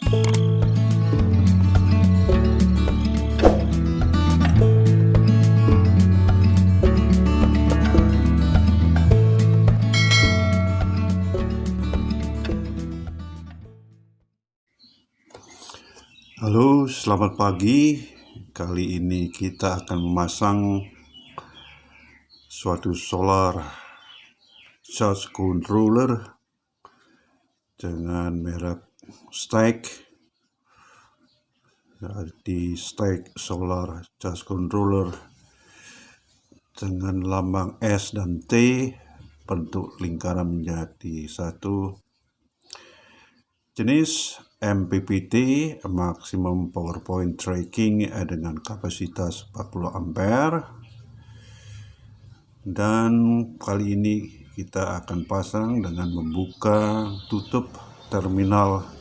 Halo, selamat pagi. Kali ini kita akan memasang suatu solar charge controller dengan merek Stack. Di Stack solar charge controller dengan lambang S dan T, bentuk lingkaran menjadi satu. Jenis MPPT, Maximum Power Point Tracking, dengan kapasitas 40 ampere. Dan kali ini kita akan pasang dengan membuka tutup terminal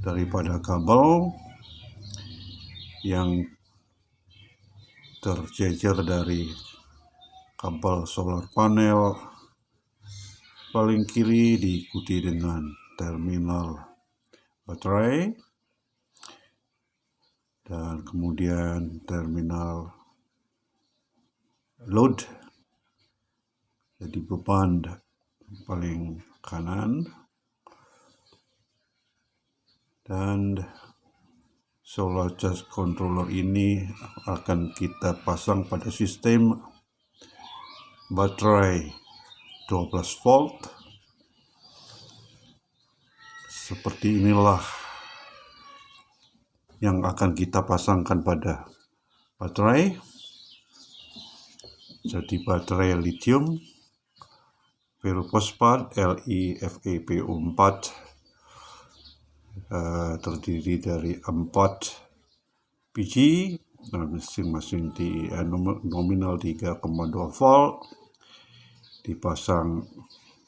daripada kabel yang terjejer dari kabel solar panel paling kiri, diikuti dengan terminal baterai, dan kemudian terminal load, jadi beban paling kanan. Dan solar charge controller ini akan kita pasang pada sistem baterai 12 volt. Seperti inilah yang akan kita pasangkan pada baterai. Jadi baterai lithium ferrofosfat LiFePO4 terdiri dari 4 biji, masing-masing di nominal 3,2 volt, dipasang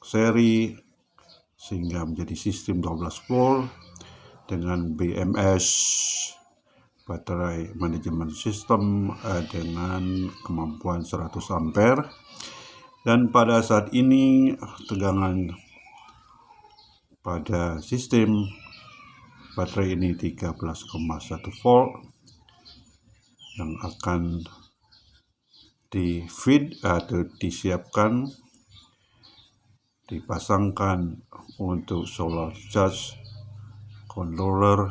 seri sehingga menjadi sistem 12 volt dengan BMS, baterai manajemen sistem, dengan kemampuan 100 ampere. Dan pada saat ini tegangan pada sistem baterai ini 13,1 volt yang akan di feed atau disiapkan, dipasangkan untuk solar charge controller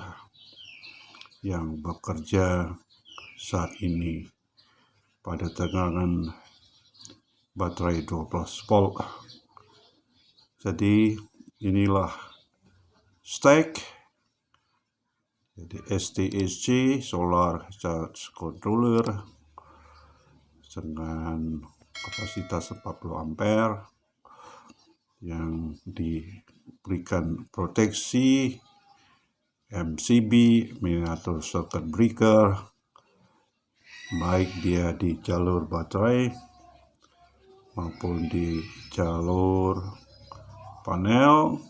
yang bekerja saat ini pada tegangan baterai 12 volt. Jadi inilah Stack, jadi STSC solar charge controller dengan kapasitas 40 ampere yang diberikan proteksi MCB, miniatur circuit breaker, baik dia di jalur baterai maupun di jalur panel.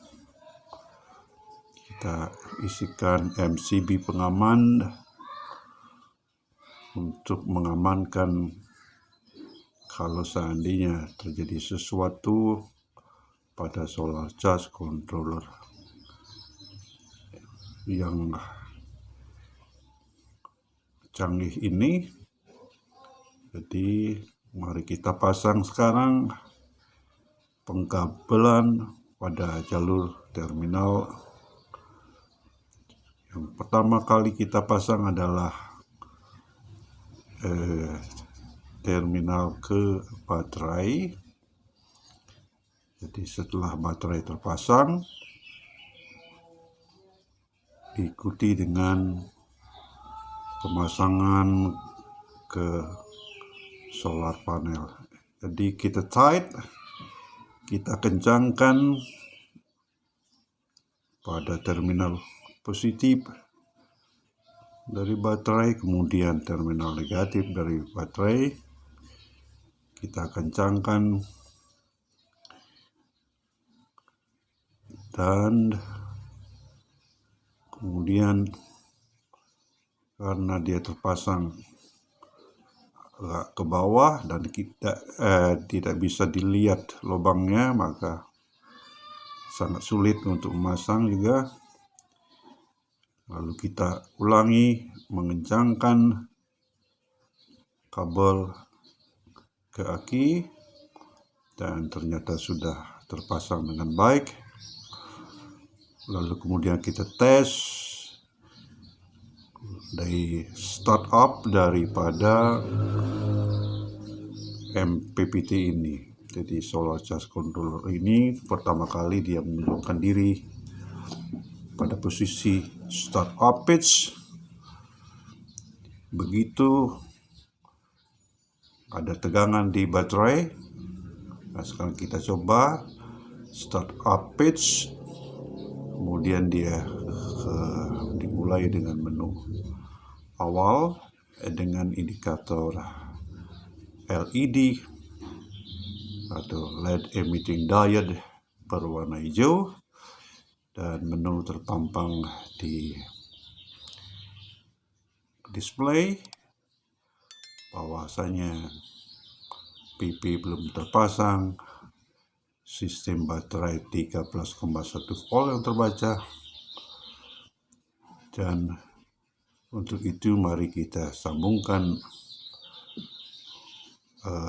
Kita isikan MCB pengaman untuk mengamankan kalau seandainya terjadi sesuatu pada solar charge controller yang canggih ini. Jadi mari kita pasang sekarang pengkabelan pada jalur terminal. Yang pertama kali kita pasang adalah terminal ke baterai. Jadi setelah baterai terpasang, diikuti dengan pemasangan ke solar panel. Jadi kita tight, kita kencangkan pada terminal positif dari baterai, kemudian terminal negatif dari baterai kita kencangkan, dan kemudian karena dia terpasang agak ke bawah dan kita tidak bisa dilihat lubangnya, maka sangat sulit untuk memasang juga. Lalu kita ulangi mengencangkan kabel ke aki, dan ternyata sudah terpasang dengan baik. Lalu kemudian kita tes dari startup daripada MPPT ini. Jadi solar charge controller ini pertama kali dia menunjukkan diri pada posisi startup pitch. Begitu ada tegangan di baterai. Nah, sekarang kita coba startup pitch, kemudian dia dimulai dengan menu awal dengan indikator LED atau LED emitting diode berwarna hijau, dan menu terpampang di display bahwasanya PP belum terpasang, sistem baterai 13,1 volt yang terbaca. Dan untuk itu mari kita sambungkan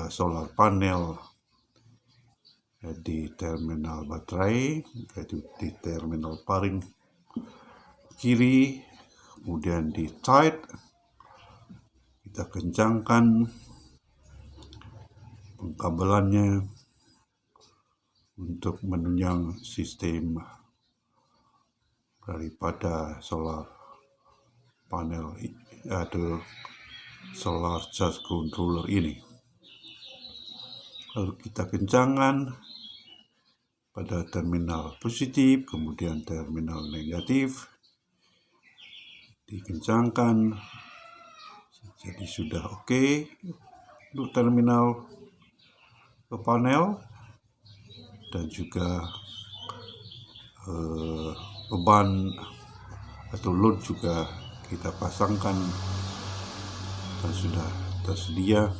solar panel di terminal baterai, yaitu di terminal paling kiri, kemudian di tight kita kencangkan pengkabelannya untuk menunjang sistem daripada solar panel atau solar charge controller ini. Lalu kita kencangkan pada terminal positif, kemudian terminal negatif dikencangkan. Jadi sudah oke untuk terminal ke panel, dan juga beban atau load juga kita pasangkan dan sudah tersedia.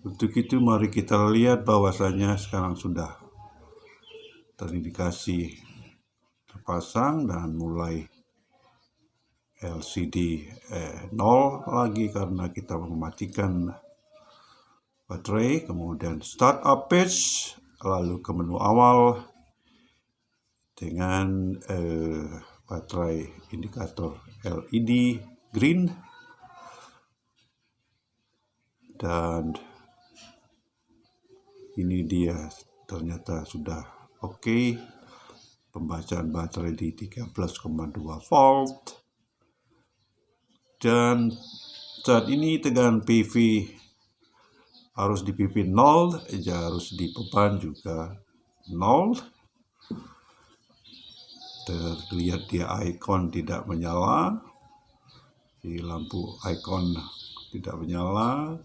Untuk itu mari kita lihat bahwasanya sekarang sudah terindikasi terpasang dan mulai LCD 0 lagi karena kita mematikan baterai. Kemudian start up pitch, lalu ke menu awal dengan baterai indikator LED green, dan ini dia ternyata sudah oke. Pembacaan baterai di 13,2 volt, dan saat ini tegangan PV harus di PV 0, harus di beban juga 0. Terlihat dia icon tidak menyala, di lampu icon tidak menyala.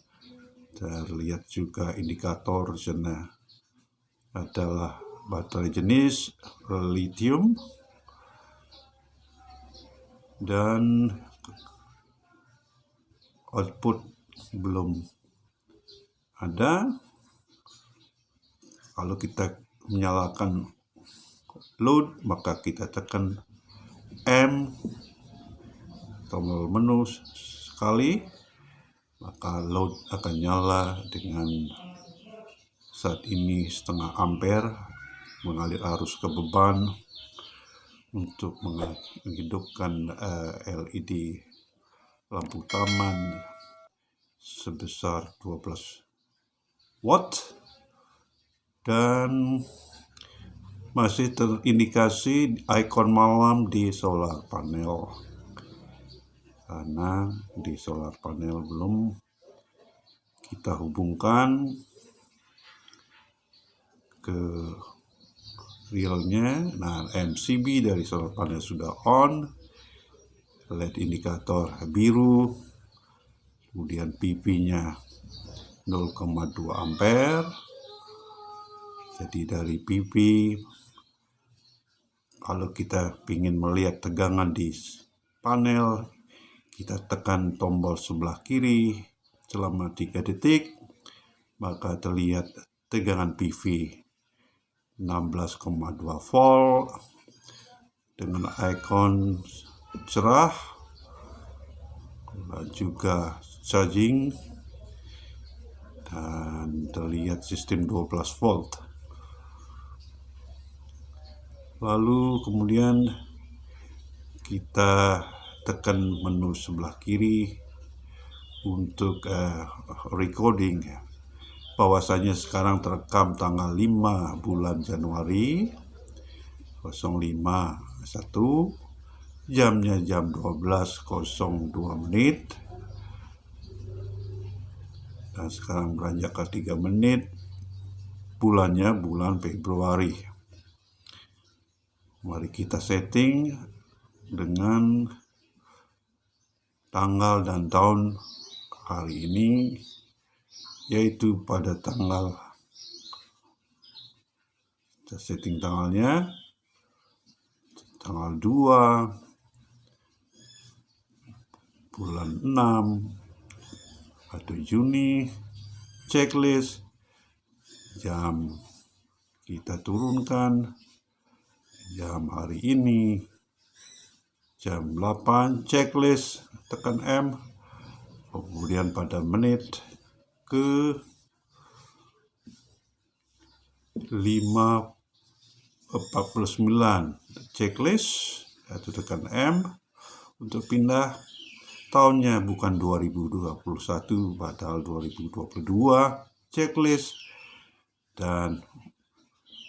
Terlihat juga indikator sana adalah baterai jenis lithium, dan output belum ada. Kalau kita menyalakan load, maka kita tekan M, tombol menu sekali, maka load akan nyala dengan saat ini 0,5 ampere mengalir arus ke beban untuk menghidupkan LED lampu taman sebesar 12 watt, dan masih terindikasi ikon malam di solar panel karena di solar panel belum kita hubungkan ke realnya. Nah, MCB dari solar panel sudah on, LED indikator biru, kemudian PP-nya 0,2 ampere. Jadi dari PP, kalau kita ingin melihat tegangan di panel, kita tekan tombol sebelah kiri selama 3 detik, maka terlihat tegangan PV 16,2 volt, dengan ikon cerah dan juga charging, dan terlihat sistem 12 volt. Lalu kemudian kita tekan menu sebelah kiri untuk recording, bahwasanya sekarang terekam tanggal 5 bulan Januari 05.01, jamnya jam 12.02 menit, dan sekarang beranjak ke 3 menit, bulannya bulan Februari. Mari kita setting dengan tanggal dan tahun hari ini, yaitu pada tanggal, kita setting tanggalnya tanggal 2 bulan 6 atau Juni. Checklist jam kita turunkan jam hari ini jam 8, checklist tekan M, kemudian pada menit ke 5:49 checklist atau tekan M untuk pindah. Tahunnya bukan 2021 padahal 2022, checklist, dan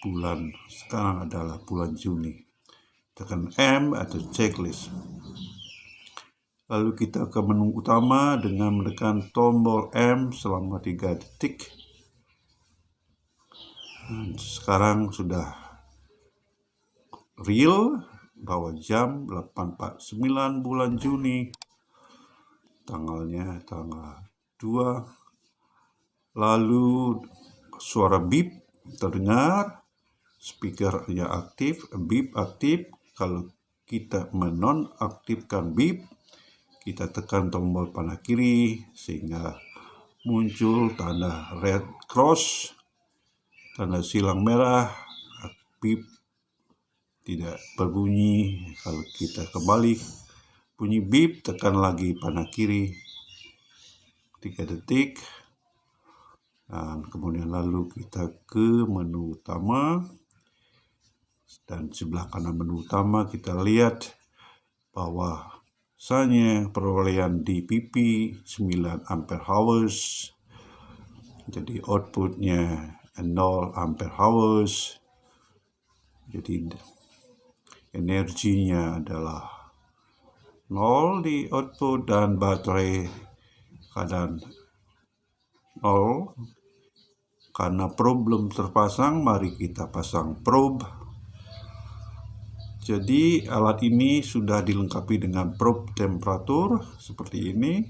bulan sekarang adalah bulan Juni, tekan M atau checklist. Lalu kita ke menu utama dengan menekan tombol M selama 3 detik. Dan sekarang sudah real bahwa jam 8.49 bulan Juni, tanggalnya tanggal 2. Lalu suara beep terdengar, speakernya aktif, beep aktif. Kalau kita menonaktifkan beep, kita tekan tombol panah kiri sehingga muncul tanda red cross, tanda silang merah. Beep tidak berbunyi. Kalau kita kembali bunyi beep, tekan lagi panah kiri 3 detik, dan kemudian lalu kita ke menu utama. Dan sebelah kanan menu utama kita lihat bahwa misalnya perolehan DPP 9 ampere hours, jadi outputnya 0 ampere hours, jadi energinya adalah 0 di output, dan baterai keadaan 0. Karena probe belum terpasang, mari kita pasang probe. Jadi alat ini sudah dilengkapi dengan probe temperatur seperti ini.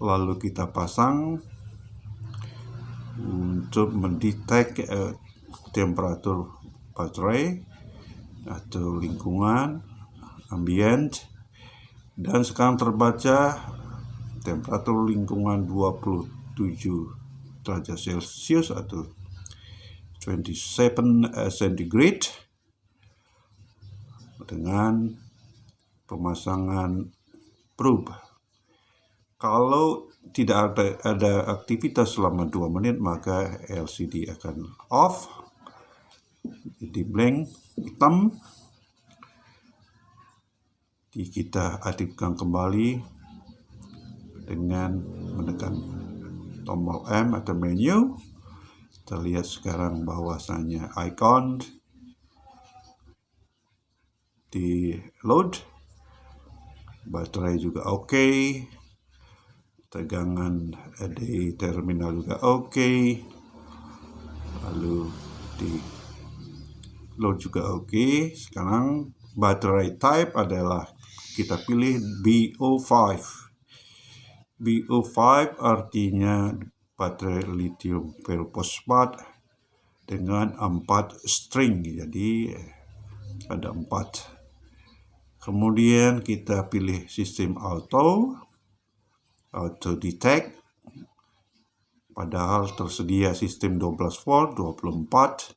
Lalu kita pasang untuk mendetek temperatur baterai atau lingkungan ambient. Dan sekarang terbaca temperatur lingkungan 27 derajat Celcius atau 27 centigrade dengan pemasangan probe. Kalau tidak ada aktivitas selama 2 menit, maka LCD akan off, jadi blank hitam. Jadi kita aktifkan kembali dengan menekan tombol M atau menu. Terlihat sekarang bahwasanya icon di load, baterai juga oke, tegangan di terminal juga oke, lalu di load juga oke. Sekarang baterai type adalah kita pilih BO5. BO5 artinya baterai lithium ferrofosfat dengan 4 string, jadi ada 4. Kemudian kita pilih sistem auto detect, padahal tersedia sistem 12 volt, 24,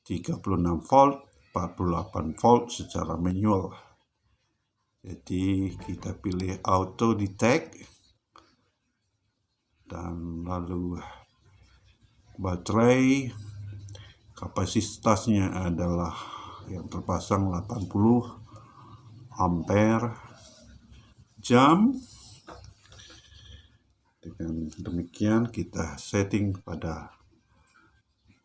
36 volt, 48 volt secara manual. Jadi kita pilih auto detect dan lalu baterai kapasitasnya adalah yang terpasang 80 ampere jam. Dengan demikian kita setting pada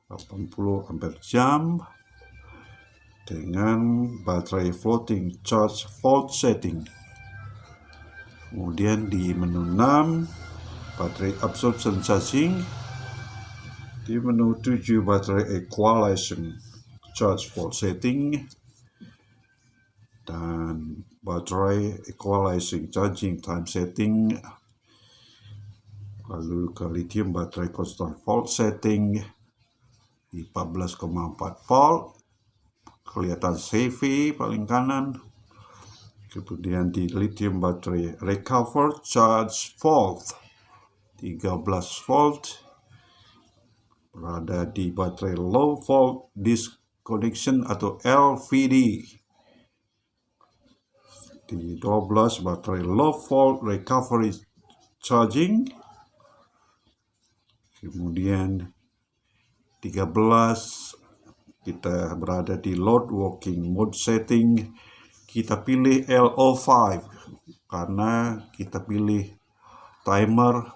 80 ampere jam dengan baterai floating charge volt setting. Kemudian di menu 6 baterai absorption charging, di menu 7 baterai equalizing charge volt setting, dan baterai equalizing charging time setting. Lalu ke lithium baterai constant volt setting di 14,4 volt, kelihatan CV paling kanan. Kemudian di lithium baterai recover charge volt 13 volt, berada di baterai low volt disconnection atau LVD di 12 baterai low volt recovery charging. Kemudian 13 kita berada di load working mode setting. Kita pilih LO5 karena kita pilih timer.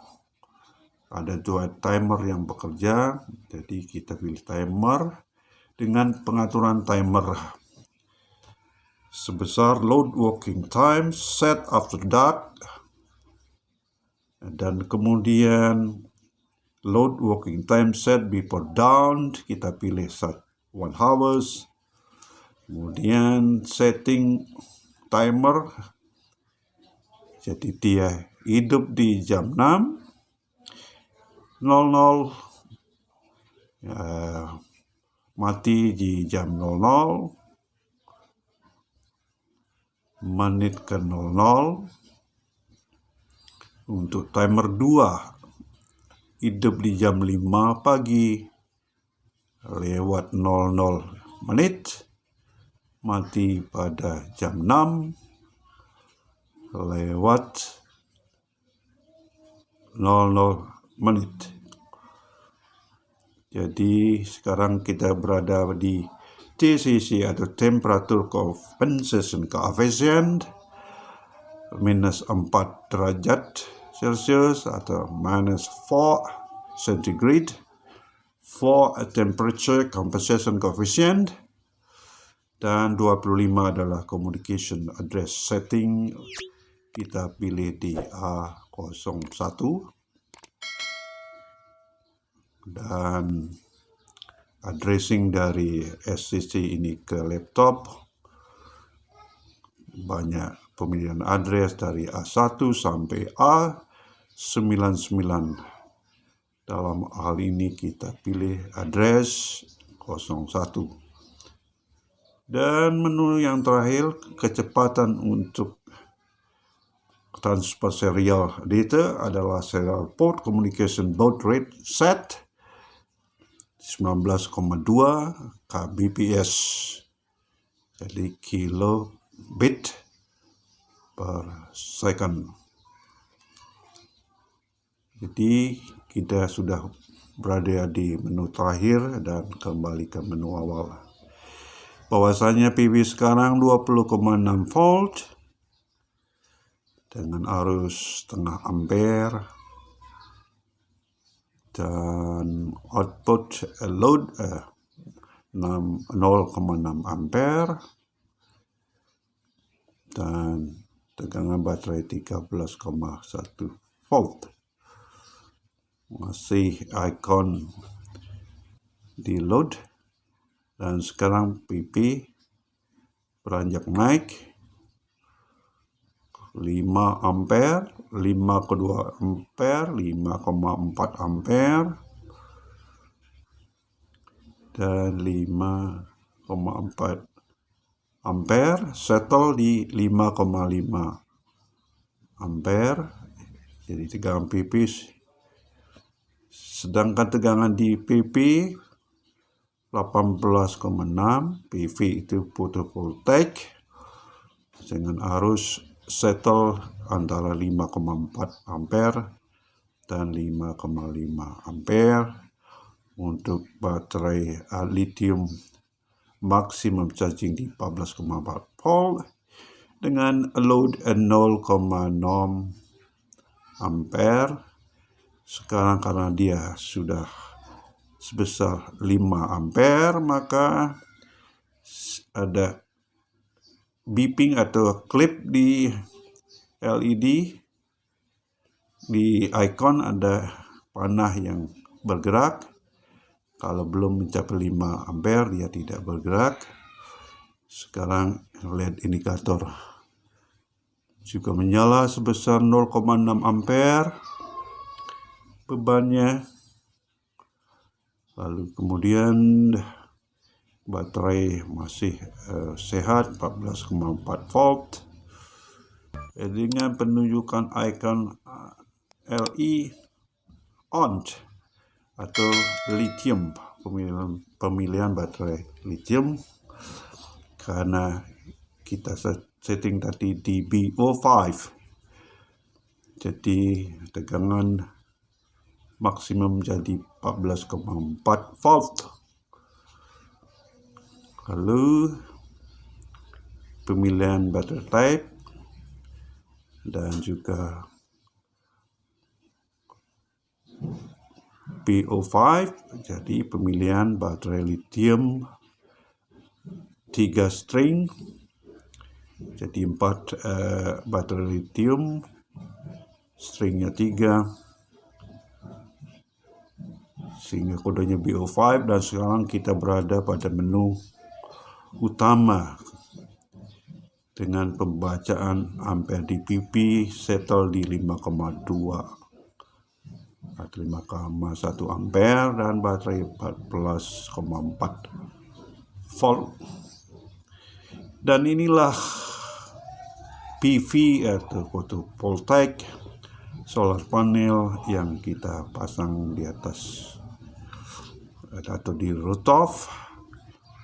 Ada 2 timer yang bekerja, jadi kita pilih timer dengan pengaturan timer sebesar load working time set after dark, dan kemudian load working time set before dawn kita pilih 1 hours. Kemudian setting timer, jadi dia hidup di jam 6.00, mati di jam 00, menit ke 00. Untuk timer 2 hidup di jam 5 pagi lewat 00 menit, mati pada jam 6 lewat 00 menit. Jadi sekarang kita berada di TCC atau temperature compensation coefficient minus 4 derajat Celsius atau minus 4 centigrade for a temperature compensation coefficient, dan 25 adalah communication address setting. Kita pilih di A01 dan addressing dari SCC ini ke laptop banyak pemilihan address dari A1 sampai A99. Dalam hal ini kita pilih address 01. Dan menu yang terakhir, kecepatan untuk transfer serial data adalah serial port communication baud rate set 19,2 kbps, jadi kilobit per second. Jadi kita sudah berada di menu terakhir dan kembali ke menu awal. Bahwasanya PV sekarang 20,6 volt dengan arus setengah ampere dan output load 0,6 ampere dan tegangan baterai 13,1 volt. Masih icon di load, dan sekarang PP beranjak naik 5 ampere, 5,2 ampere, 5,4 ampere, dan 5,4 ampere, settle di 5,5 ampere. Jadi tegangan PP, sedangkan tegangan di PP 18,6 PV itu photovoltaik dengan arus settle antara 5,4 ampere dan 5,5 ampere. Untuk baterai lithium maksimum charging di 14,4 volt dengan load 0,6 ampere. Sekarang karena dia sudah sebesar 5 ampere, maka ada beeping atau klip di LED. Di icon ada panah yang bergerak. Kalau belum mencapai 5 ampere dia tidak bergerak. Sekarang LED indikator juga menyala sebesar 0,6 ampere bebannya. Lalu kemudian baterai masih sehat 14,4 volt dengan penunjukan icon Li on atau lithium, pemilihan baterai lithium, karena kita setting tadi di BO5, jadi tegangan maksimum jadi 14,4 volt. Lalu pemilihan baterai type dan juga BO5, jadi pemilihan baterai lithium 3 string, jadi 4 baterai lithium, stringnya 3, sehingga kodenya BO5. Dan sekarang kita berada pada menu utama dengan pembacaan ampere di PP settle di 5,2 atau 5,1 ampere dan baterai 14,4 volt. Dan inilah PV atau photovoltaik solar panel yang kita pasang di atas atau di rooftop,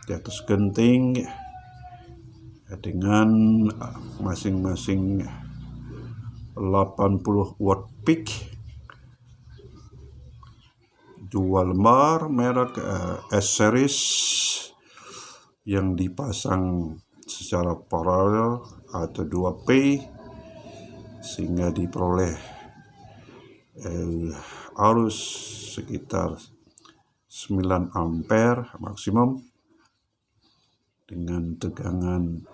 di atas genting, dengan masing-masing 80 watt peak, 2 lembar merek S-Series yang dipasang secara paralel atau 2P, sehingga diperoleh arus sekitar 9 ampere maksimum dengan tegangan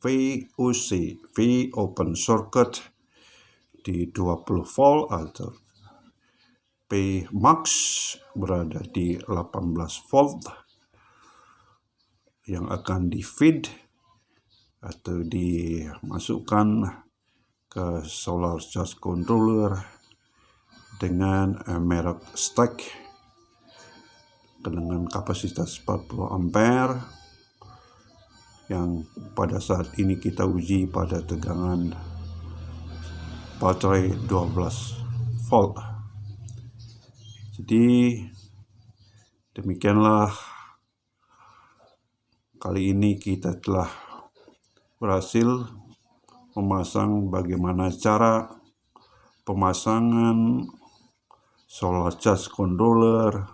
VOC, V open circuit, di 20 volt atau P max berada di 18 volt yang akan di feed atau dimasukkan ke solar charge controller dengan merek stack dengan kapasitas 40 ampere yang pada saat ini kita uji pada tegangan baterai 12 volt. Jadi demikianlah kali ini kita telah berhasil memasang bagaimana cara pemasangan solar charge controller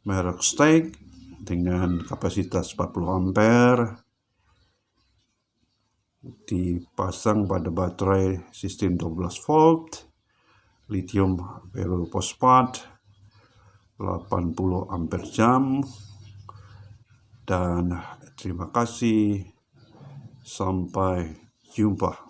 merek stack dengan kapasitas 40 ampere dipasang pada baterai sistem 12 volt lithium ferrofosfat 80 ampere jam. Dan terima kasih, sampai jumpa.